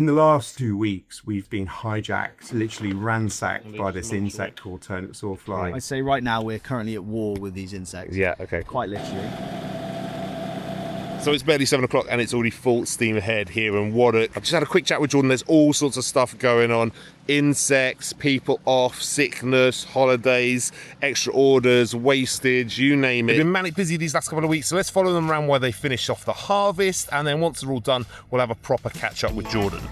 In the last 2 weeks, we've been hijacked, literally ransacked by this insect called turnip sawfly. I'd say right now we're currently at war with these insects. Yeah, okay. Quite literally. So it's barely 7 o'clock and it's already full steam ahead here in Watercress. I've just had a quick chat with Jordan. There's all sorts of stuff going on. Insects, people off, sickness, holidays, extra orders, wastage, you name it. They've been manic busy these last couple of weeks, so let's follow them around while they finish off the harvest, and then once they're all done, we'll have a proper catch up with Jordan.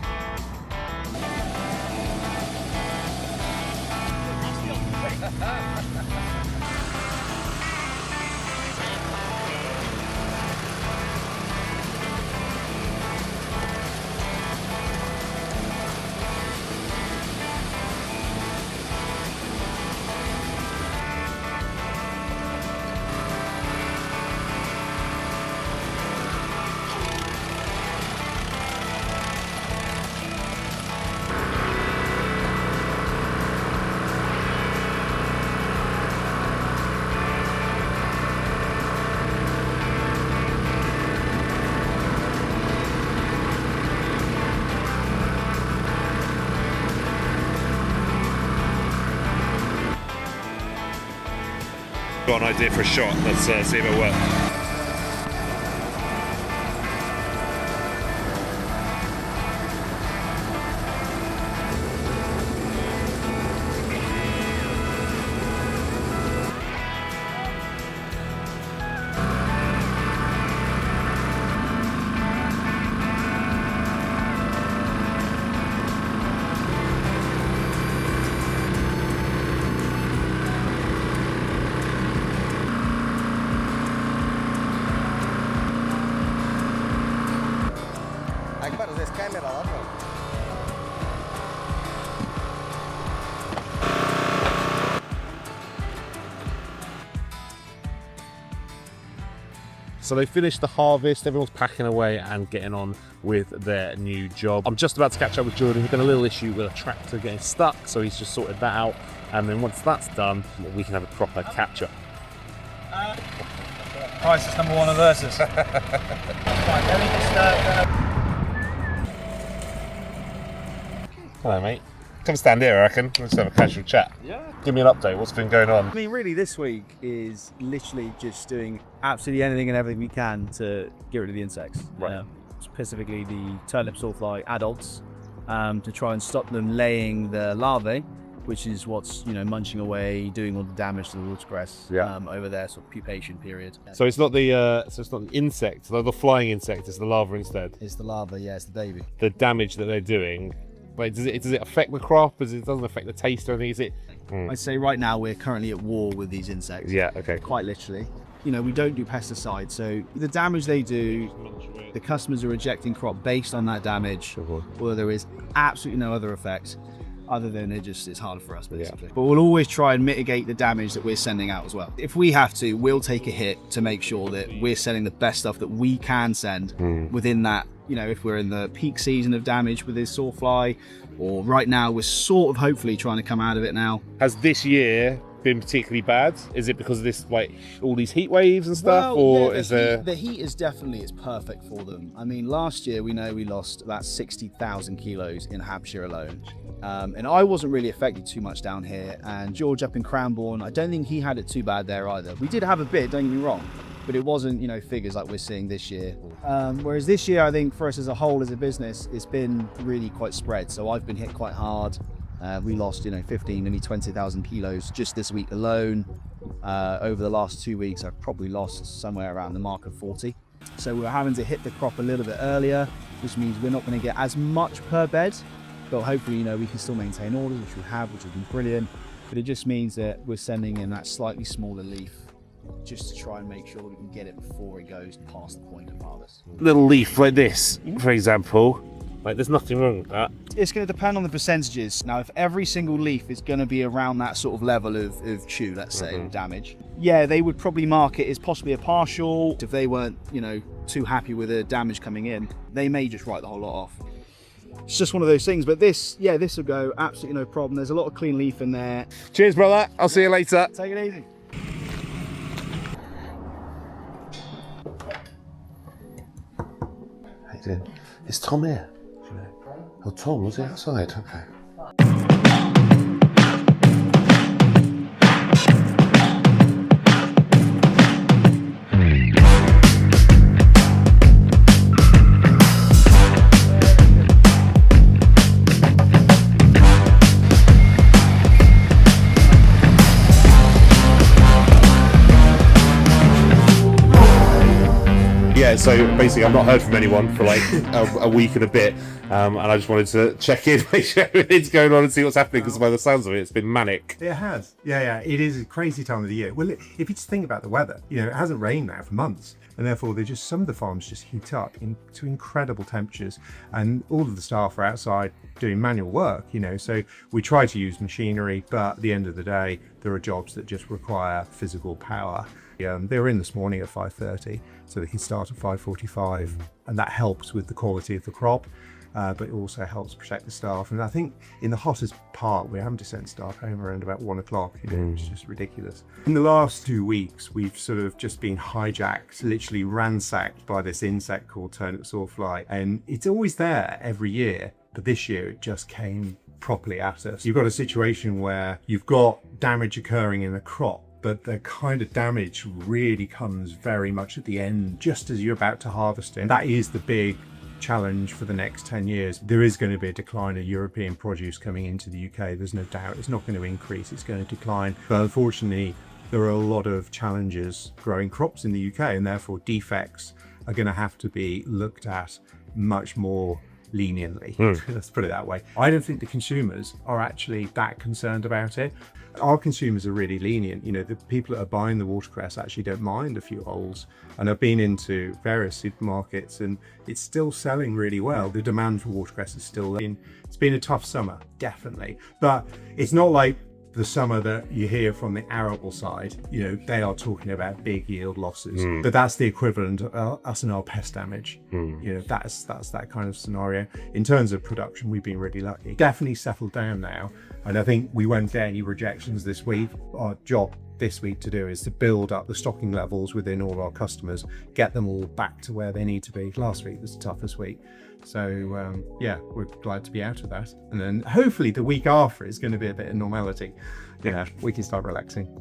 Got an idea for a shot. Let's see if it works. So they finished the harvest, everyone's packing away and getting on with their new job. I'm just about to catch up with Jordan. He's been a little issue with a tractor getting stuck, so he's just sorted that out. And then once that's done, we can have a proper catch up. Crisis number one of versus. Right, let me just, Hello, mate. Come stand here, I reckon. Let's have a casual chat. Yeah. Give me an update. What's been going on? I mean, really, this week is literally just doing absolutely anything and everything we can to get rid of the insects. Right. Specifically the turnip sawfly adults, to try and stop them laying the larvae, which is what's munching away, doing all the damage to the watercress over their sort of pupation period. So it's not the insect, the flying insect. It's the larva instead. It's the larva, yeah, it's the baby. The damage that they're doing. Wait, does it affect the crop? It doesn't affect the taste or anything, is it? I'd say right now we're currently at war with these insects. Yeah, okay. Quite literally. We don't do pesticides, so the damage they do, the customers are rejecting crop based on that damage, although there is absolutely no other effect other than it's harder for us, basically. Yeah. But we'll always try and mitigate the damage that we're sending out as well. If we have to, we'll take a hit to make sure that we're sending the best stuff that we can send within that. If we're in the peak season of damage with this sawfly, or right now we're sort of hopefully trying to come out of it now. Has this year been particularly bad? Is it because of this, all these heat waves and stuff, or is there? The heat is perfect for them. I mean, last year we lost about 60,000 kilos in Hampshire alone. And I wasn't really affected too much down here, and George up in Cranbourne, I don't think he had it too bad there either. We did have a bit, don't get me wrong, but it wasn't figures like we're seeing this year. Whereas this year, I think for us as a whole as a business, it's been really quite spread. So I've been hit quite hard. We lost 15, nearly 20,000 kilos just this week alone. Over the last 2 weeks, I've probably lost somewhere around the mark of 40. So we're having to hit the crop a little bit earlier, which means we're not going to get as much per bed, but hopefully we can still maintain orders, which we have, which has been brilliant. But it just means that we're sending in that slightly smaller leaf, just to try and make sure that we can get it before it goes past the point of harvest. Little leaf like this, for example, there's nothing wrong with that. It's going to depend on the percentages. Now, if every single leaf is going to be around that sort of level of chew, let's say, damage, they would probably mark it as possibly a partial. If they weren't, too happy with the damage coming in, they may just write the whole lot off. It's just one of those things, but this will go absolutely no problem. There's a lot of clean leaf in there. Cheers, brother. I'll see you later. Take it easy. How you doing? Is Tom here? Oh, Tom, was he outside? Okay. Yeah, so basically I've not heard from anyone for like a week and a bit, and I just wanted to check in, make sure everything's going on and see what's happening, because by the sounds of it, it's been manic. It has. Yeah. It is a crazy time of the year. Well, if you just think about the weather, it hasn't rained now for months. And therefore, some of the farms just heat up to incredible temperatures. And all of the staff are outside doing manual work, So we try to use machinery, but at the end of the day, there are jobs that just require physical power. They were in this morning at 5:30, so they can start at 5:45, and that helps with the quality of the crop, but it also helps protect the staff. And I think in the hottest part, we're having to send staff home around about 1 o'clock. It's just ridiculous. In the last 2 weeks, we've sort of just been hijacked, literally ransacked by this insect called turnip sawfly, and it's always there every year, but this year it just came properly at us. You've got a situation where you've got damage occurring in the crop, but the kind of damage really comes very much at the end, just as you're about to harvest it. And that is the big challenge for the next 10 years. There is going to be a decline of European produce coming into the UK. There's no doubt. It's not going to increase, it's going to decline. But unfortunately, there are a lot of challenges growing crops in the UK, and therefore defects are going to have to be looked at much more leniently. Let's put it that way. I don't think the consumers are actually that concerned about it. Our consumers are really lenient. The people that are buying the watercress actually don't mind a few holes. And I've been into various supermarkets and it's still selling really well. The demand for watercress is still in. It's been a tough summer, definitely. But it's not like the summer that you hear from the arable side. They are talking about big yield losses, but that's the equivalent of us and our pest damage. That's that kind of scenario. In terms of production, we've been really lucky. Definitely settled down now, and I think we won't get any rejections this week. Our job this week to do is to build up the stocking levels within all our customers, get them all back to where they need to be. Last week was the toughest week. So we're glad to be out of that. And then hopefully the week after is going to be a bit of normality. We can start relaxing.